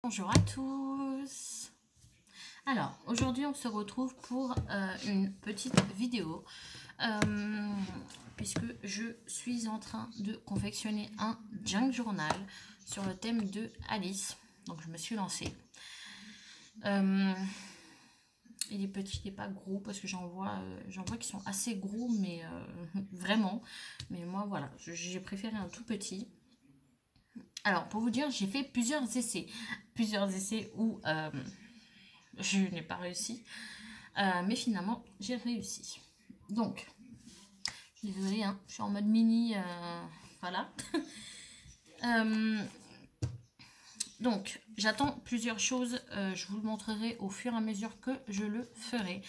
Bonjour à tous. Alors aujourd'hui on se retrouve pour une petite vidéo puisque je suis en train de confectionner un junk journal sur le thème de Alice. Donc je me suis lancée. Il est petit, il n'est pas gros parce que j'en vois qui sont assez gros, mais vraiment. Mais moi voilà, j'ai préféré un tout petit. Alors pour vous dire, j'ai fait plusieurs essais où je n'ai pas réussi, mais finalement j'ai réussi. Donc, désolée, hein, je suis en mode mini, voilà. Donc, j'attends plusieurs choses, je vous le montrerai au fur et à mesure que je le ferai.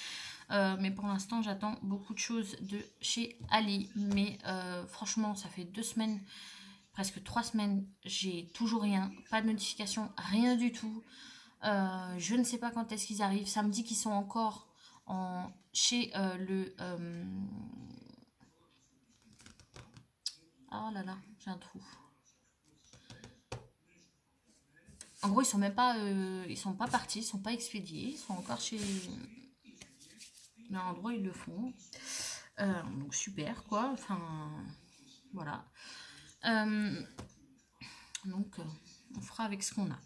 Mais pour l'instant, j'attends beaucoup de choses de chez Ali. Mais franchement, ça fait 2 semaines, presque 3 semaines, j'ai toujours rien, pas de notification, rien du tout. Je ne sais pas quand est-ce qu'ils arrivent. Ça me dit qu'ils sont encore chez le... Oh là là, j'ai un trou. En gros, ils sont pas partis, ils sont pas expédiés, ils sont encore chez... Il y a un endroit, ils le font. Donc super, quoi. Enfin, voilà. Donc, on fera avec ce qu'on a.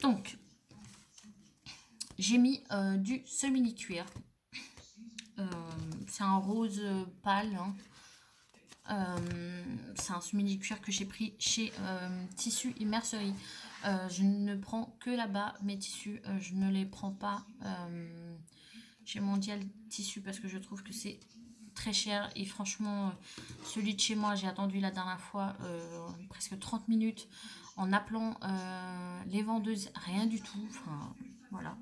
Donc, j'ai mis du semi-cuir. C'est un rose pâle, hein. C'est un semi-cuir que j'ai pris chez Tissu et Mercerie. Je ne prends que là-bas mes tissus, je ne les prends pas chez Mondial Tissu parce que je trouve que c'est très cher. Et franchement, celui de chez moi, j'ai attendu la dernière fois presque 30 minutes en appelant les vendeuses, rien du tout. Enfin, voilà.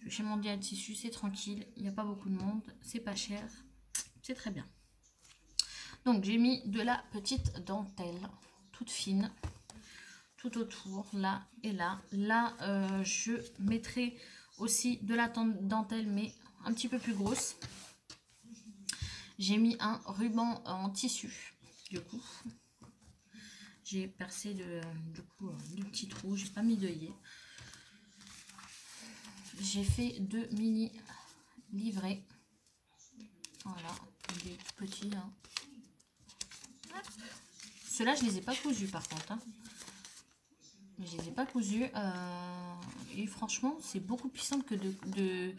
Chez Mondial Tissu, c'est tranquille, il n'y a pas beaucoup de monde, c'est pas cher, c'est très bien. Donc j'ai mis de la petite dentelle, toute fine, tout autour, là et là. Là, je mettrai aussi de la dentelle, mais un petit peu plus grosse. J'ai mis un ruban en tissu, du coup. J'ai percé du petit trou, j'ai pas mis d'œillet. J'ai fait 2 mini livrets. Voilà, des petits, hein. Ceux-là, je les ai pas cousus par contre, hein. Je les ai pas cousus. Et franchement, c'est beaucoup plus simple que de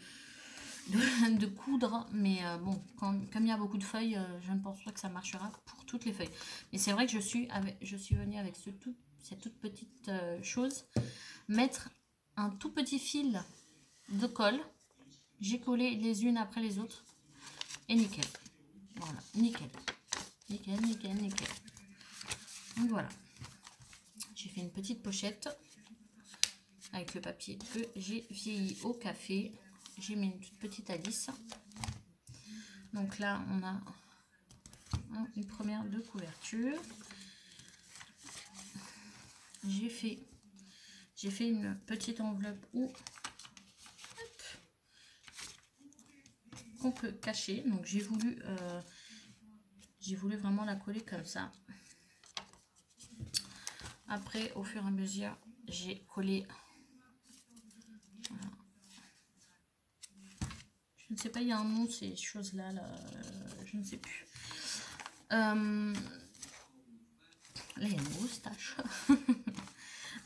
coudre. Mais bon, comme il y a beaucoup de feuilles, je ne pense pas que ça marchera pour toutes les feuilles. Mais c'est vrai que je suis venue avec cette toute petite chose. Mettre un tout petit fil de colle. J'ai collé les unes après les autres. Et nickel. Voilà, nickel. Nickel, nickel, nickel. Donc voilà. J'ai fait une petite pochette avec le papier que j'ai vieilli au café. J'ai mis une toute petite Alice. Donc là, on a une première de couverture. J'ai fait une petite enveloppe où qu'on peut cacher. Donc j'ai voulu vraiment la coller comme ça. Après, au fur et à mesure, j'ai collé. Voilà. Je ne sais pas, il y a un nom, ces choses-là, là, je ne sais plus. Là, il y a une grosse tache.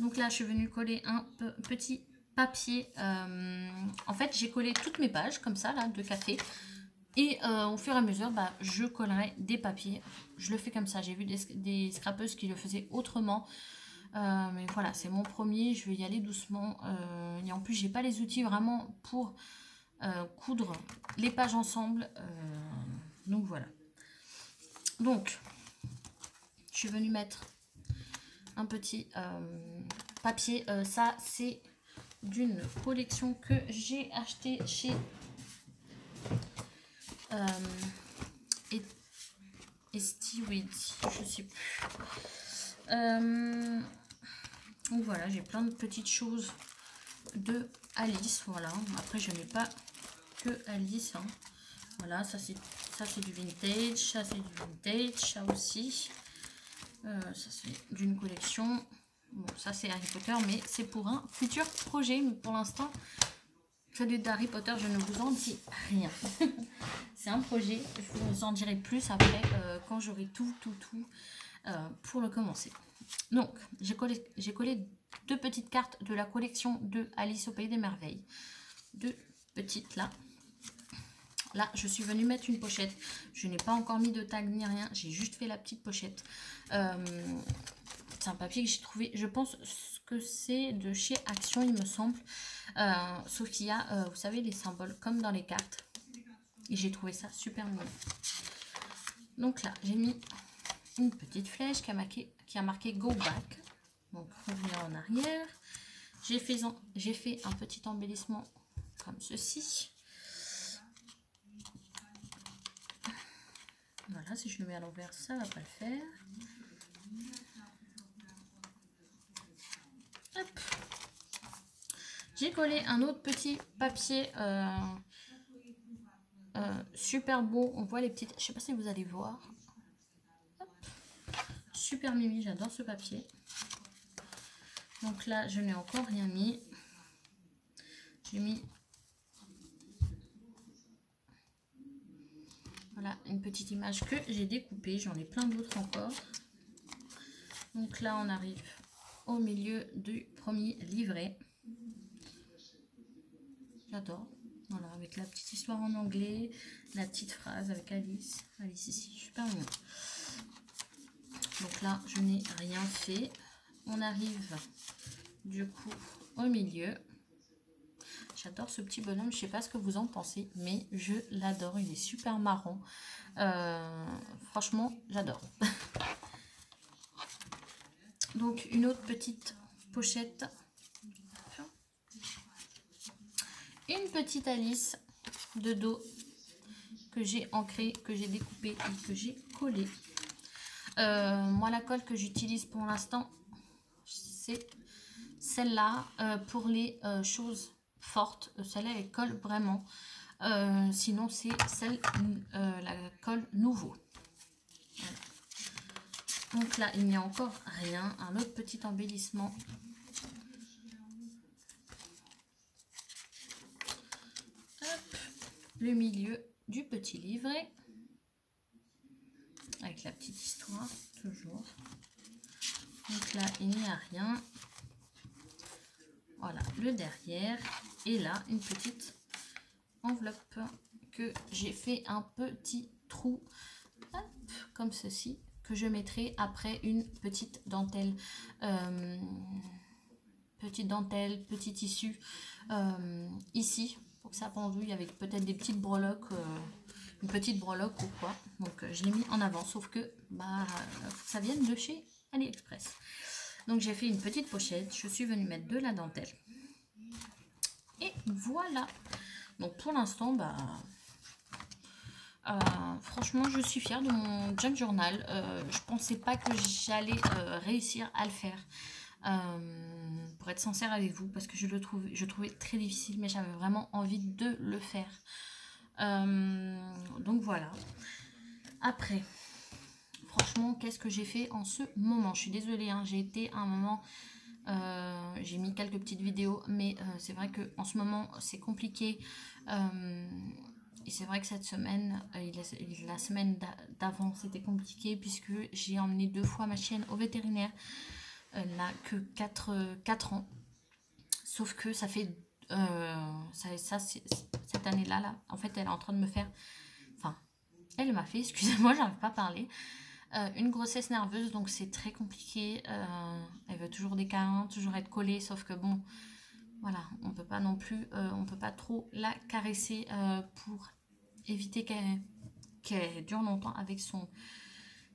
Donc là, je suis venue coller un petit papier. En fait, j'ai collé toutes mes pages, comme ça, là, de café. Et au fur et à mesure, bah, je collerai des papiers. Je le fais comme ça. J'ai vu des scrapeuses qui le faisaient autrement. Mais voilà, c'est mon premier. Je vais y aller doucement. Et en plus, j'ai pas les outils vraiment pour coudre les pages ensemble. Donc voilà. Donc, je suis venue mettre un petit papier. Ça, c'est d'une collection que j'ai acheté chez Estiwid, je sais plus. Donc voilà, j'ai plein de petites choses de Alice. Voilà, après je n'ai pas que Alice, hein. Voilà, ça c'est du vintage, ça c'est du vintage, ça aussi. Ça c'est d'une collection. Bon, ça c'est Harry Potter, mais c'est pour un futur projet. Mais pour l'instant, celui d'Harry Potter, je ne vous en dis rien. C'est un projet, je vous en dirai plus après quand j'aurai tout pour le commencer. Donc, j'ai collé 2 petites cartes de la collection de Alice au Pays des Merveilles. 2 petites là. Là, je suis venue mettre une pochette. Je n'ai pas encore mis de tag ni rien. J'ai juste fait la petite pochette. C'est un papier que j'ai trouvé. Je pense que c'est de chez Action, il me semble. Sauf qu'il y a, vous savez, les symboles comme dans les cartes. Et j'ai trouvé ça super mignon. Donc là, j'ai mis une petite flèche qui a marqué Go Back. Donc, revenir en arrière. J'ai fait un petit embellissement comme ceci. Voilà, si je le mets à l'envers, ça va pas le faire. Hop. J'ai collé un autre petit papier super beau. On voit les petites... Je sais pas si vous allez voir. Hop. Super mimi, j'adore ce papier. Donc là, je n'ai encore rien mis. J'ai mis... Voilà, une petite image que j'ai découpée. J'en ai plein d'autres encore. Donc là, on arrive au milieu du premier livret. J'adore. Voilà, avec la petite histoire en anglais, la petite phrase avec Alice. Alice ici, super mignon. Donc là, je n'ai rien fait. On arrive du coup au milieu. J'adore ce petit bonhomme, je sais pas ce que vous en pensez, mais je l'adore, il est super marrant. Franchement, j'adore. Donc, une autre petite pochette. Une petite Alice de dos que j'ai ancrée, que j'ai découpée et que j'ai collée. Moi, la colle que j'utilise pour l'instant, c'est celle-là pour les choses forte, celle-là elle colle vraiment, sinon c'est celle la colle nouveau. Voilà. Donc là il n'y a encore rien, un autre petit embellissement. Hop, le milieu du petit livret avec la petite histoire toujours. Donc là il n'y a rien. Voilà le derrière. Et là, une petite enveloppe que j'ai fait un petit trou, hop, comme ceci, que je mettrai après une petite dentelle. Petit tissu ici, pour que ça pendouille avec peut-être des petites breloques, une petite breloque ou quoi. Donc, je l'ai mis en avant, sauf que ça vient de chez AliExpress. Donc, j'ai fait une petite pochette. Je suis venue mettre de la dentelle. Et voilà. Donc pour l'instant, franchement, je suis fière de mon junk journal. Je pensais pas que j'allais réussir à le faire. Pour être sincère avec vous, parce que je trouvais très difficile, mais j'avais vraiment envie de le faire. Donc voilà. Après, franchement, qu'est-ce que j'ai fait en ce moment? Je suis désolée, hein, j'ai été à un moment... j'ai mis quelques petites vidéos, mais c'est vrai que en ce moment c'est compliqué, et c'est vrai que cette semaine, la semaine d'avant c'était compliqué puisque j'ai emmené 2 fois ma chienne au vétérinaire. Elle n'a que 4 ans, sauf que ça fait cette année là en fait elle est en train de me faire, enfin elle m'a fait, excusez-moi j'arrive pas à parler, une grossesse nerveuse, donc c'est très compliqué. Elle veut toujours des câlins, toujours être collée, sauf que bon, voilà, on peut pas non plus, on peut pas trop la caresser pour éviter qu'elle dure longtemps avec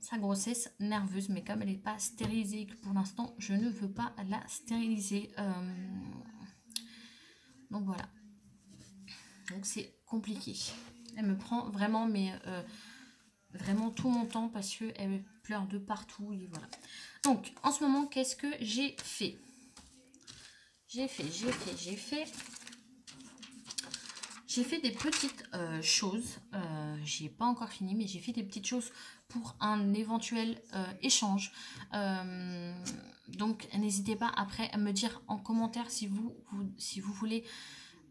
sa grossesse nerveuse. Mais comme elle n'est pas stérilisée, que pour l'instant je ne veux pas la stériliser, donc voilà, donc c'est compliqué. Elle me prend vraiment, mais vraiment tout mon temps parce qu'elle pleure de partout et voilà. Donc en ce moment, qu'est-ce que j'ai fait? J'ai J'ai fait des petites choses, j'ai pas encore fini, mais j'ai fait des petites choses pour un éventuel échange. Donc n'hésitez pas après à me dire en commentaire si vous voulez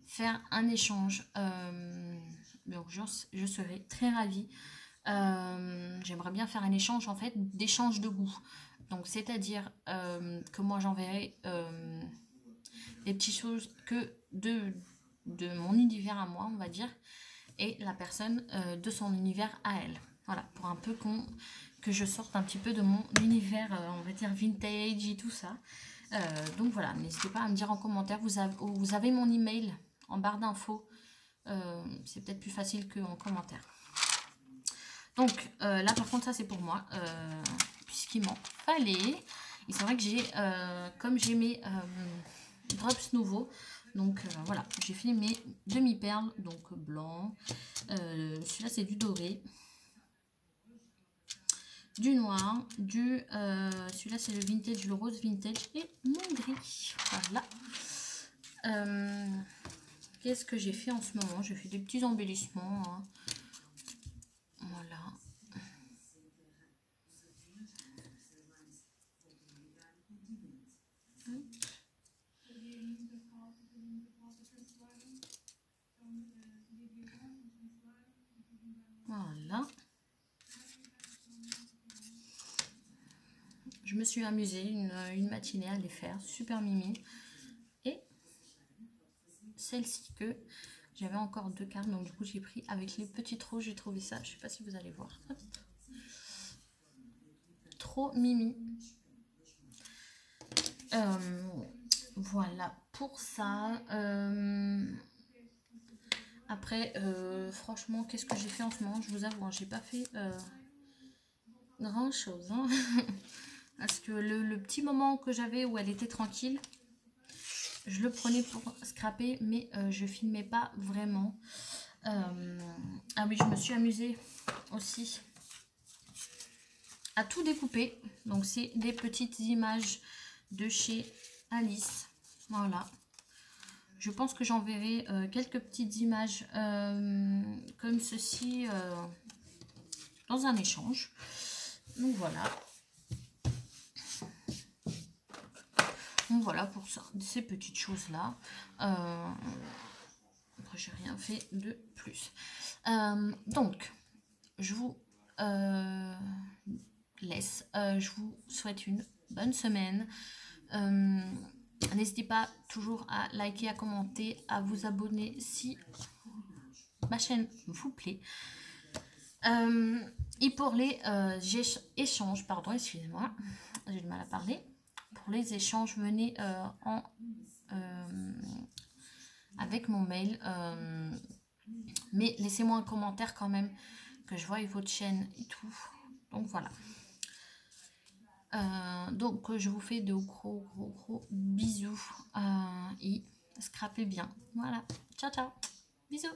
faire un échange. Donc je serai très ravie. J'aimerais bien faire un échange en fait, d'échange de goût. Donc c'est-à-dire que moi j'enverrai des petites choses que de mon univers à moi, on va dire, et la personne de son univers à elle. Voilà, pour un peu que je sorte un petit peu de mon univers, on va dire, vintage et tout ça. Donc voilà, n'hésitez pas à me dire en commentaire. Vous avez mon email en barre d'infos. C'est peut-être plus facile qu'en commentaire. Donc là, par contre, ça c'est pour moi, puisqu'il m'en fallait. Et c'est vrai que j'ai, comme j'ai mes drops nouveaux, donc voilà, j'ai fait mes demi-perles, donc blanc. Celui-là c'est du doré, du noir, celui-là c'est le vintage, le rose vintage et mon gris. Voilà. Qu'est-ce que j'ai fait en ce moment? J'ai fait des petits embellissements. Hein. Voilà. Voilà. Je me suis amusée une matinée à les faire, super mimi. Et celle-ci que j'avais encore 2 cartes, donc du coup j'ai pris avec les petites roses, j'ai trouvé ça, je sais pas si vous allez voir. Hop. Trop mimi. Voilà pour ça. Après, franchement, qu'est-ce que j'ai fait en ce moment? Je vous avoue, hein, j'ai pas fait grand chose. Hein. Parce que le petit moment que j'avais où elle était tranquille, je le prenais pour scraper, mais je filmais pas vraiment. Ah oui, je me suis amusée aussi à tout découper. Donc c'est des petites images de chez Alice. Voilà. Je pense que j'enverrai quelques petites images comme ceci dans un échange. Donc voilà. Donc voilà pour ça, ces petites choses-là. Après, j'ai rien fait de plus. Donc, je vous laisse. Je vous souhaite une bonne semaine. N'hésitez pas toujours à liker, à commenter, à vous abonner si ma chaîne vous plaît. Et pour les échanges, pardon, excusez-moi, j'ai du mal à parler. Pour les échanges, venez avec mon mail. Mais laissez-moi un commentaire quand même, que je voie votre chaîne et tout. Donc voilà. Donc je vous fais de gros bisous et scrapez bien. Voilà. Ciao ciao. Bisous.